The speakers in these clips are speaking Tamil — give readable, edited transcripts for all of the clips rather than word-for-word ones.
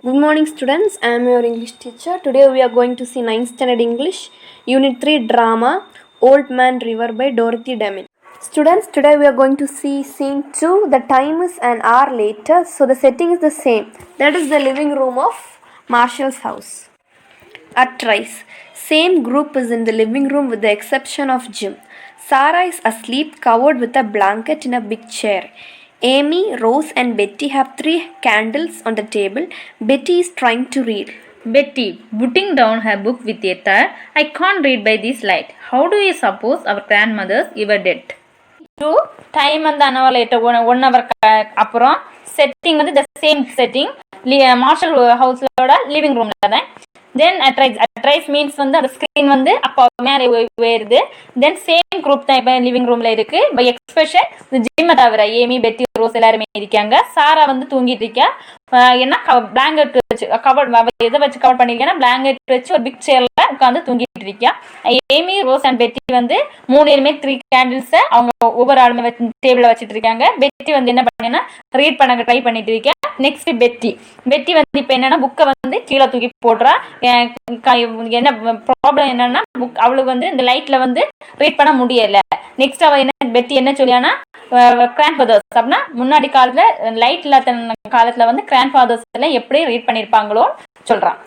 Good morning students, I am your English teacher. Today we are going to see 9th standard English, Unit 3 Drama, Old Man River by Dorothy Demin. Students, today we are going to see scene 2. The time is an hour later, so the setting is the same. That is the living room of Marshall's house. At Rice, same group is in the living room with the exception of Jim. Sarah is asleep, covered with a blanket in a big chair. Amy, Rose and Betty have 3 candles on the table. Betty is trying to read. Betty, putting down her book with a thud, I can't read by this light. How do you suppose our grandmothers ever did? Time and an hour later, 1 hour அப்புறம் setting வந்து the same setting Marshall house living room then at rise means வந்து அந்த screen வந்து அப்போ மேலே உயருது then same group தான் இப்போ living roomல இருக்கு by expression ஜிம் தவிர ஏமி பெட்டி ரோஸ் எல்லாருமே இருக்காங்க சாரா வந்து தூங்கிட்டு இருக்கா என்ன பிளாங்கெட் வச்சு கவர் எதை வச்சு கவர் பண்ணிருக்கேன்னா பிளாங்கெட் வச்சு ஒரு பிக் சேர்ல உட்காந்து தூங்கிட்டு இருக்கா ஏமி ரோஸ் அண்ட் பெட்டி வந்து 3 பேருமே 3 கேண்டில்ஸை அவங்க ஒவ்வொரு ஆளுமே டேபிளில் வச்சுட்டு இருக்காங்க பெட்டி வந்து என்ன பண்ணேன்னா ரீட் பண்ண ட்ரை பண்ணிட்டு இருக்கேன் நெக்ஸ்ட் பெட்டி வந்து இப்போ என்னன்னா புக்கை வந்து கீழே தூக்கி போடுறா என்ன ப்ராப்ளம் என்னன்னா புக் அவளுக்கு வந்து இந்த லைட்ல வந்து ரீட் பண்ண முடியல நெக்ஸ்ட் அவ என்ன பெட்டி என்ன சொல்லியானா கிராண்ட் ஃபாதர்ஸ் அப்படின்னா முன்னாடி காலத்துல லைட் இல்லாத காலத்துல வந்து கிராண்ட் ஃபாதர்ஸ் எல்லாம் எப்படி ரீட் பண்ணிருப்பாங்களோ சொல்றான்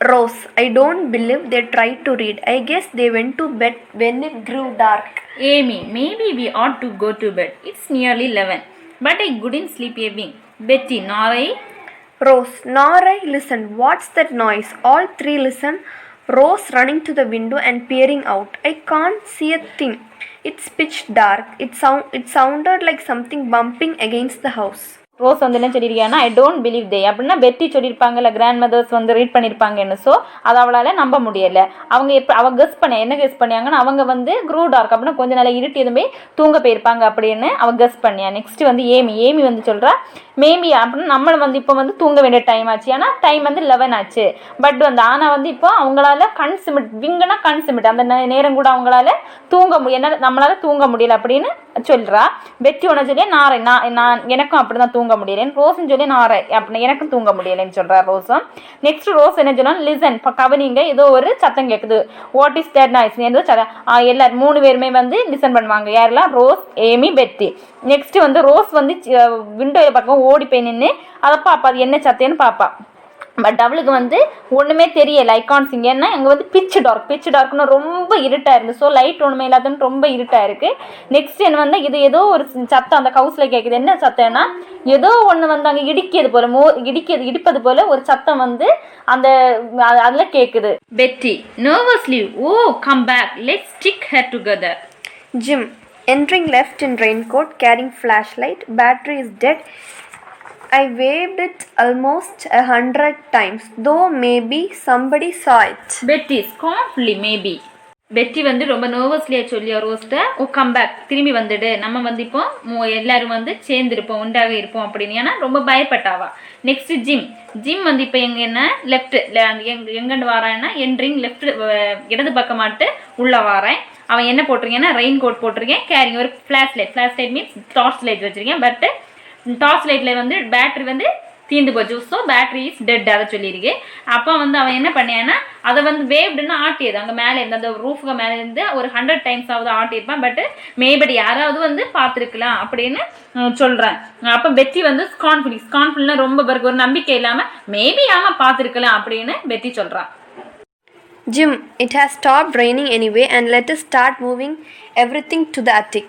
Rose, I don't believe they tried to read. I guess they went to bed when it grew dark. Amy, maybe we ought to go to bed. It's nearly 11. But I couldn't sleep a wink. Betty, nor I. Rose, nor I. Listen, what's that noise? All 3 listen. Rose running to the window and peering out. I can't see a thing. It's pitch dark. It sounded like something bumping against the house. Rose வந்து என்ன சொல்லியிருக்காங்கன்னா ஐ டோன்ட் பிலீவ் தே அப்படின்னா பெட்டி சொல்லியிருப்பாங்கல்ல கிராண்ட் மதர்ஸ் வந்து ரீட் பண்ணியிருப்பாங்கன்னு ஸோ அதை அவளால் நம்ப முடியலை அவங்க எப்போ அவள் கெஸ் பண்ணியாங்கன்னா அவங்க வந்து க்ரூ டார்க் அப்படின்னா கொஞ்சம் நல்லா இருட்டி எதுவுமே தூங்க போயிருப்பாங்க அப்படின்னு அவள் கெஸ் பண்ணியா நெக்ஸ்ட் வந்து ஏமி வந்து சொல்கிறா மேபி அப்படின்னு நம்மளை வந்து இப்போ வந்து தூங்க வேண்டிய டைம் ஆச்சு ஏன்னா டைம் வந்து 11 ஆச்சு பட் வந்து ஆனால் வந்து இப்போ அவங்களால கண் சிமிட் அந்த நேரம் கூட அவங்களால நம்மளால தூங்க முடியல அப்படின்னு சொல்கிறா பெட்டி ஒன்று சொல்லி நான் எனக்கும் அப்படி தான் தூங்க முடியலன்னு ரோஸ்ன்னு சொல்லி நாரை அப்படின்னு எனக்கும் தூங்க முடியலைன்னு சொல்கிறா ரோஸும் நெக்ஸ்ட் ரோஸ் என்ன சொல்லணும் லிசன் இப்போ கவனிங்க ஏதோ ஒரு சத்தம் கேட்குது வாட் இஸ் தட் நாய்ஸ் ஏதோ எல்லாரும் 3 பேருமே வந்து லிசன் பண்ணுவாங்க யாரெல்லாம் ரோஸ் ஏமி பெட்டி நெக்ஸ்ட் வந்து ரோஸ் வந்து விண்டோவில் பக்கம் ஓடி போய் நின்று அதை பார்ப்பா அது என்ன சத்தேன்னு பார்ப்பா பட் அவளுக்கு வந்து ஒன்றுமே தெரியல ஐகான்ஸ் இங்கே ஏன்னா அங்கே வந்து பிச் டார்க்னு ரொம்ப இருட்டாக இருந்து ஸோ லைட் ஒன்றுமே இல்லாதன்னு ரொம்ப இருட்டாக இருக்குது நெக்ஸ்ட் என்ன வந்து இது ஏதோ ஒரு சத்தம் அந்த ஹவுஸில் கேட்குது என்ன சத்தம்னா ஏதோ ஒன்று வந்து அங்கே இடிப்பது போல் ஒரு சத்தம் வந்து அந்த அதில் கேட்குது Betty nervously oh come back let's stick here together Jim, entering left in raincoat, carrying flashlight, battery is dead. I waved it almost 100 times, though maybe somebody saw it. Betty, scornfully maybe. பெட்டி வந்து ரொம்ப நர்வஸ்லியாக சொல்லியா ரோஸ்ட்டை ஓ கம் பேக் திரும்பி வந்துடு நம்ம வந்து இப்போ எல்லாரும் வந்து சேர்ந்துருப்போம் உண்டாக இருப்போம் அப்படின்னு ஏன்னா ரொம்ப பயப்பட்டாவா நெக்ஸ்ட் ஜிம் வந்து இப்போ என்ன லெஃப்ட் எங்கன்னு வாரான்னா என்ட்ரிங் லெஃப்ட் இடது பக்கமாட்டு உள்ள வாரேன் அவன் என்ன போட்டிருக்கேன்னா ரெயின் கோட் போட்டிருக்கேன் கேரிங் ஒரு flash light means torch light வச்சுருக்கேன் பட் டார்ச் லைட்டில் வந்து பேட்ரி வந்து தீர்ந்து போச்சு ஸோ பேட்ரி இஸ் டெட் அதை சொல்லியிருக்கு அப்போ வந்து அவன் என்ன பண்ணியான்னா அதை வந்து வேவ்டுன்னு ஆட்டியது அங்கே மேலே இருந்து அந்த ரூஃபுக்கு மேலே இருந்து ஒரு 100 டைம்ஸ் ஆகுது ஆட்டியிருப்பான் பட் மேபடி யாராவது வந்து பார்த்துருக்கலாம் அப்படின்னு சொல்கிறேன் அப்போ பெட்டி வந்து ஸ்கான்ஃபுல்னா ரொம்ப பேருக்கு ஒரு நம்பிக்கை இல்லாமல் மேபி ஆமாம் பார்த்துருக்கலாம் அப்படின்னு பெட்டி சொல்கிறான் Jim, it has stopped raining anyway and let us start moving everything to the attic.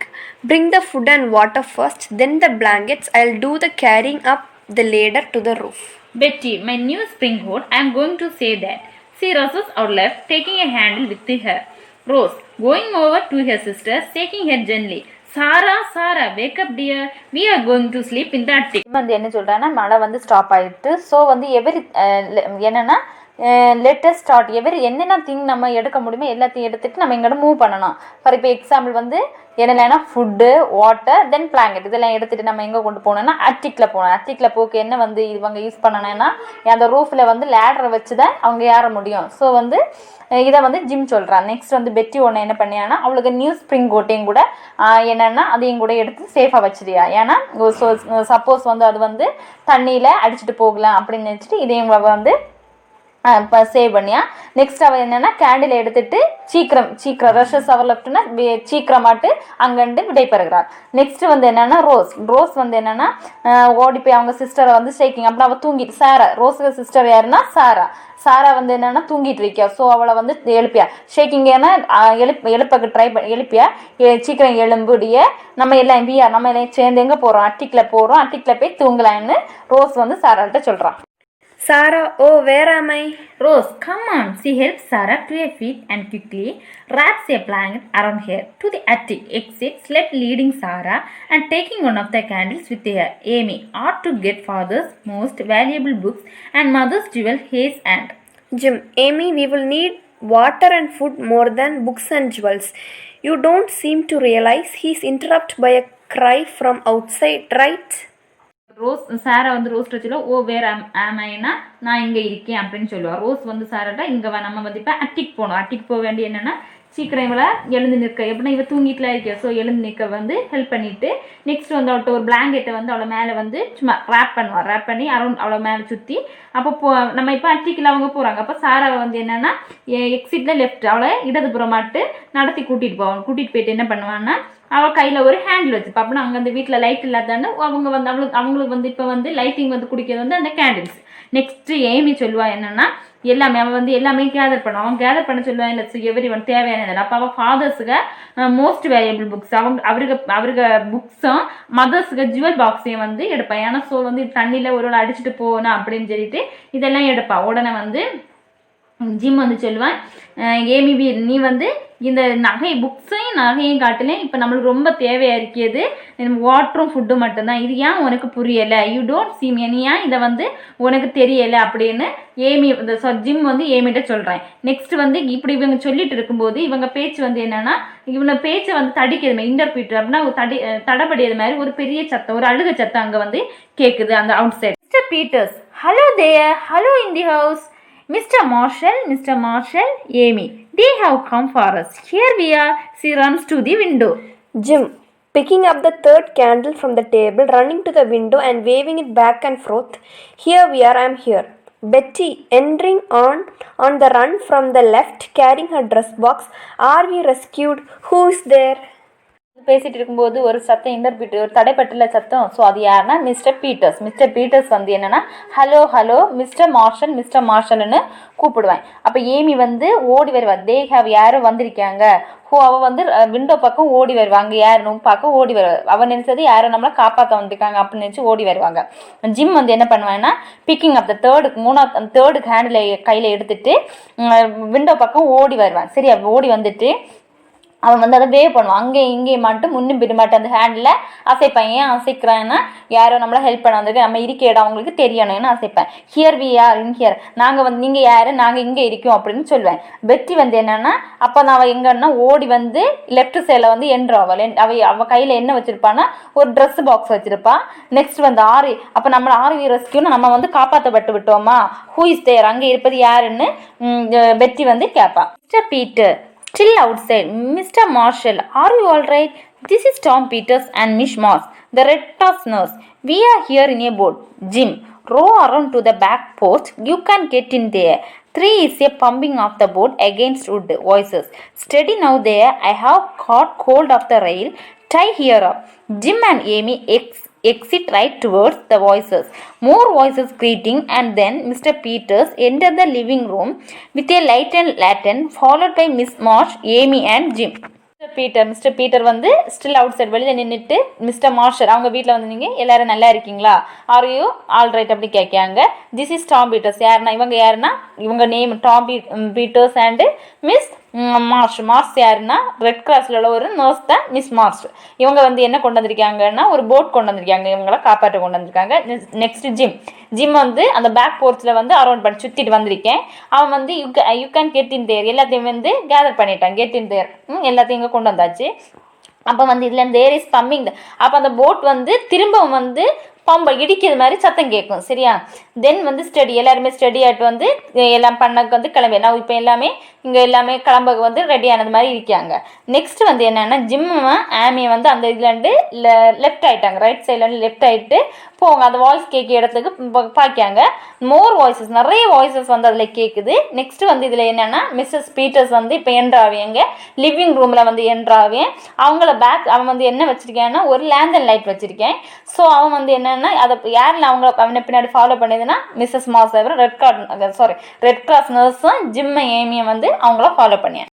Bring the food and water first, then the blankets. I'll do the carrying up the ladder to the roof. Betty, my new spring hood, I am going to say that. She rushes out left, taking a handle with her. Rose, going over to her sister, shaking her gently. Sarah, wake up dear. We are going to sleep in the attic. வந்து என்ன சொல்றானா மழை வந்து ஸ்டாப் ஆயிட்டு ஸோ வந்து என்னன்னா லெட்டஸ்ட் ஸ்டார்ட் என்னென்ன திங் நம்ம எடுக்க முடியுமோ எல்லாத்தையும் எடுத்துகிட்டு நம்ம எங்கிட்ட மூவ் பண்ணணும். ஃபார் இப்போ எக்ஸாம்பிள் வந்து என்னென்னா ஃபுட்டு, வாட்டர், தென் பிளாங்கெட் இதெல்லாம் எடுத்துகிட்டு நம்ம எங்கே கொண்டு போகணுன்னா அட்டிக்கில் போகணும். அட்டிக்கில் போக்கு என்ன வந்து இவங்க யூஸ் பண்ணணுன்னா அந்த ரூஃபில் வந்து லேடரை வச்சு தான் அவங்க ஏற முடியும். ஸோ வந்து இதை வந்து ஜிம் சொல்கிறான். நெக்ஸ்ட் வந்து பெட்டி ஒன்று என்ன பண்ணியான்னா அவளுக்கு நியூ ஸ்ப்ரிங் கோட்டையும் கூட என்னென்னா அதையும் கூட எடுத்து சேஃபாக வச்சிருயா. ஏன்னா சப்போஸ் வந்து அது வந்து தண்ணியில் அடிச்சுட்டு போகலாம் அப்படின்னு நினச்சிட்டு இதையும் வந்து இப்போ சேவ் பண்ணியா. நெக்ஸ்ட் அவள் என்னென்னா கேண்டில் எடுத்துகிட்டு சீக்கிரம் ரஷஸ் அவர் லெஃப்ட்னா சீக்கிரமாட்டு அங்கேண்டு விடைபெறுகிறார். நெக்ஸ்ட் வந்து என்னென்னா ரோஸ் வந்து என்னென்னா ஓடி போய் அவங்க சிஸ்டரை வந்து ஷேக்கிங் அப்படின்னா அவள் தூங்கிட்டு ரோஸுக்கு சிஸ்டர் யாருன்னா சாரா வந்து என்னென்னா தூங்கிட்டு இருக்கியா. ஸோ அவளை வந்து எழுப்பியா ஷேக்கிங் ஏன்னா எழுப்பக்கு ட்ரை பண்ணி எழுப்பியா சீக்கிரம் எழும்புடைய நம்ம எல்லாம் சேர்ந்து எங்கே போகிறோம் அட்டிக்கில் போய் தூங்கலான்னு ரோஸ் வந்து சாராட்ட சொல்கிறான். Sarah, oh, where am I? Rose, come on. She helps Sarah to her feet and quickly wraps a blanket around her. To the attic, exits, left leading Sarah and taking one of the candles with her. Amy ought to get father's most valuable books and mother's jewel his and. Jim, Amy, we will need water and food more than books and jewels. You don't seem to realize he's interrupted by a cry from outside, right? சாரா வந்து ரோஸ் வச்சுல வேற ஆமைனா நான் இங்கே இருக்கேன் அப்படின்னு சொல்லுவாள். ரோஸ் வந்து சாராட்டா இங்கே நம்ம வந்து இப்போ அட்டிக்கு போகணும். அட்டிக்கு போக வேண்டிய என்னென்னா சீக்கிரம் இவளை எழுந்து நிற்க எப்படின்னா இவள் தூங்கிட்டுலாம் இருக்க. ஸோ எழுந்து நிற்க வந்து ஹெல்ப் பண்ணிவிட்டு நெக்ஸ்ட் வந்து அவள்கிட்ட ஒரு பிளாங்கெட்டை வந்து அவளை மேலே வந்து சும்மா ரேப் பண்ணி அரௌண்ட் அவளை மேலே சுற்றி அப்போ நம்ம இப்போ அட்டிக்கில் அவங்க போகிறாங்க. அப்போ சாராவை வந்து என்னென்னா எக்ஸிட்டில் லெஃப்ட் அவளை இடதுபுறமாட்டு நடத்தி கூட்டிகிட்டு போயிட்டு என்ன பண்ணுவான்னா அவள் கையில் ஒரு ஹேண்டில் வச்சுப்பா. அப்படின்னா அங்கே அந்த வீட்டில் லைட் இல்லாதான்னு அவங்க வந்து அவங்களுக்கு வந்து இப்போ வந்து லைட்டிங் வந்து குடிக்கிறது வந்து அந்த கேண்டில்ஸ். நெக்ஸ்ட்டு ஏமி சொல்லுவாள் என்னென்னா அவன் வந்து எல்லாமே கேதர் பண்ணுவான். அவன் கேதர் பண்ண சொல்லுவான் இல்லை எவரி ஒன் தேவையானதில்லை. அப்போ அவள் ஃபாதர்ஸுக்கு மோஸ்ட் வேல்யூபிள் புக்ஸ் அவருக்கு புக்ஸும் மதர்ஸுக்கு ஜுவல் பாக்ஸையும் வந்து எடுப்பான். ஏன்னா ஸோ வந்து தண்ணியில் ஒரு அடிச்சுட்டு போகணும் அப்படின்னு சொல்லிட்டு இதெல்லாம் எடுப்பாள். உடனே வந்து ஜிம் வந்து சொல்லுவான் ஏமி நீ வந்து இந்த நகையும் காட்டிலையும் இப்போ நம்மளுக்கு ரொம்ப தேவையாக இருக்கிறது வாட்டரும் ஃபுட்டும் மட்டும்தான். இது ஏன் உனக்கு புரியலை? யூ டோன்ட் சீ மீ, நீ ஏன் இதை வந்து உனக்கு தெரியலை அப்படின்னு ஜிம் வந்து ஏமிட்ட சொல்கிறேன். நெக்ஸ்ட் வந்து இப்படி இவங்க சொல்லிட்டு இருக்கும்போது இவங்க பேச்சு வந்து என்னென்னா இவங்க பேச்சை வந்து தடிக்கிறது இன்டர்பிரிட்டர் அப்படின்னா தடபடியது மாதிரி ஒரு பெரிய சத்தம் ஒரு அழுகை சத்தம் அங்கே வந்து கேட்குது அந்த outside. Mister Peters, hello there, hello in the house. Mr. Marshall, Amy, they have come for us. Here we are. She runs to the window. Jim, picking up the third candle from the table, running to the window and waving it back and forth. Here we are, I'm here. Betty, entering on the run from the left, carrying her dress box. Are we rescued? Who is there? பேசிகிட்டு இருக்கும்போது ஒரு சத்தம் இன்டர்பிரிட்டர் ஒரு தடைப்பட்டுள்ள சத்தம். ஸோ அது யாருன்னா மிஸ்டர் பீட்டர்ஸ் வந்து என்னென்னா ஹலோ மிஸ்டர் மார்ஷல்னு கூப்பிடுவேன். அப்போ ஏமி வந்து ஓடி வருவாள். தே ஹேவ் யாரும் வந்திருக்காங்க. அவள் வந்து விண்டோ பக்கம் ஓடி வருவாங்க. யாருன்னு பார்க்க ஓடி வருவாள். அவள் நினச்சது யாரும் நம்மளை காப்பாற்ற வந்திருக்காங்க அப்படின்னு நினச்சி ஓடி வருவாங்க. ஜிம் வந்து என்ன பண்ணுவாங்கன்னா பிக்கிங் அப் த தேர்டு ஹேண்டில் கையில் எடுத்துகிட்டு விண்டோ பக்கம் ஓடி வருவான். சரி ஓடி வந்துட்டு அவன் வந்து அதை வேவ் பண்ணுவான். அங்கேயும் இங்கேயும் மட்டும் முன்னும் பின்மாட்டும் அந்த ஹேண்டில் அசைப்பேன். ஏன் அசைக்கிறான்னா யாரோ நம்மளை ஹெல்ப் பண்ண வந்திருக்கு நம்ம இருக்க இடம் அவங்களுக்கு தெரியணும்னு அசைப்பேன். Here we are in here, நாங்கள் வந்து நீங்கள் யார் நாங்கள் இங்கே இருக்கோம் அப்படின்னு சொல்லுவேன். பெட்டி வந்து என்னென்னா அப்போ நான் அவள் எங்கன்னா ஓடி வந்து லெஃப்ட் சைடில் வந்து அவள் கையில் என்ன வச்சுருப்பான்னா ஒரு ட்ரெஸ் பாக்ஸ் வச்சுருப்பான். நெக்ஸ்ட் வந்து அப்போ நம்மளை ஆர்வி ரெஸ்கியூன்னு நம்ம வந்து காப்பாற்றப்பட்டு விட்டோமா, ஹூ இஸ் தேர் அங்கே இருப்பது யாருன்னு பெட்டி வந்து கேட்பான். Mister Peter, still outside. Mr. Marshall, are you all right? This is Tom Peters and Miss Moss, the Red Cross nurse. We are here in a boat. Jim, row around to the back porch. You can get in there. 3 is a pumping of the boat against wood. Voices. Steady now there. I have caught hold of the rail. Tie here up. Jim and Amy exit right towards the voices. More voices greeting, and then Mr. Peters entered the living room with a lighted lantern, followed by Miss Marsh, Amy and Jim. Mister Peter வந்து ஸ்டில் அவுட் சைட் வெளியில் நின்றுட்டு மிஸ்டர் மார்ஷல் அவங்க வீட்டில் வந்து நீங்கள் எல்லோரும் நல்லா இருக்கீங்களா, ஆர் யூ ஆல் ரைட் அப்படி கேட்காங்க. This is Tom Peters. இவங்க யாருன்னா இவங்க name Tom Peters and Miss Mars யாருன்னா ரெட் கிராஸில் உள்ள ஒரு நர்ஸ் தான் மிஸ் மார்ஸ். இவங்க வந்து என்ன கொண்டு வந்திருக்காங்கன்னா ஒரு போட் கொண்டு வந்திருக்காங்க, இவங்கள காப்பாற்ற கொண்டு வந்திருக்காங்க. நெக்ஸ்ட் ஜிம் வந்து அந்த பேக் போர்ட்ஸில் வந்து அரௌண்ட் பண்ணி சுற்றிட்டு வந்திருக்கேன். அவன் வந்து யூ கேன் கெட் இன் தேர் எல்லாத்தையும் வந்து கேதர் பண்ணிட்டான். கெட் இன் தேர் எல்லாத்தையும் இங்கே கொண்டு வந்தாச்சு. அப்போ வந்து இதில் தேர் இஸ் கம்மிங். அப்போ அந்த போட் வந்து திரும்பவும் வந்து பம்பை இடிக்கிறது மாதிரி சத்தம் கேட்கும். சரியா? தென் வந்து ஸ்டடி எல்லாருமே ஸ்டடி ஆகிட்டு வந்து எல்லாம் பண்ணக்கு வந்து கிளம்பி நான் இப்போ எல்லாமே இங்கே எல்லாமே கிளம்புக்கு வந்து ரெடி ஆனது மாதிரி இருக்காங்க. நெக்ஸ்ட் வந்து என்னென்னா ஜிம்மும் ஆமியை வந்து அந்த இதுலேருந்து லெஃப்ட் ஆகிட்டாங்க. ரைட் சைட்லேருந்து லெஃப்ட் ஆகிட்டு போங்க அந்த வாய்ஸ் கேட்க இடத்துக்கு பார்க்காங்க. மோர் வாய்ஸஸ் நிறைய வாய்ஸஸ் வந்து அதில் கேட்குது. நெக்ஸ்ட் வந்து இதில் என்னென்னா மிஸ்ஸஸ் பீட்டர்ஸ் வந்து இப்போ என்ட்ராவியங்க லிவிங் ரூமில் வந்து என்ட்ராவேன். அவங்கள அவன் வந்து என்ன வச்சுருக்கேன்னா ஒரு லேந்தன் லைட் வச்சுருக்கேன். ஸோ அவன் வந்து என்னென்னா அதை யாரில் அவனை பின்னாடி ஃபாலோ பண்ணுதுன்னா மிஸ்ஸஸ் மாஸ் ரெட் கிராஸ் நர்ஸும் ஜிம்மை ஏமியை வந்து அவங்கள ஃபாலோ பண்ணியான்.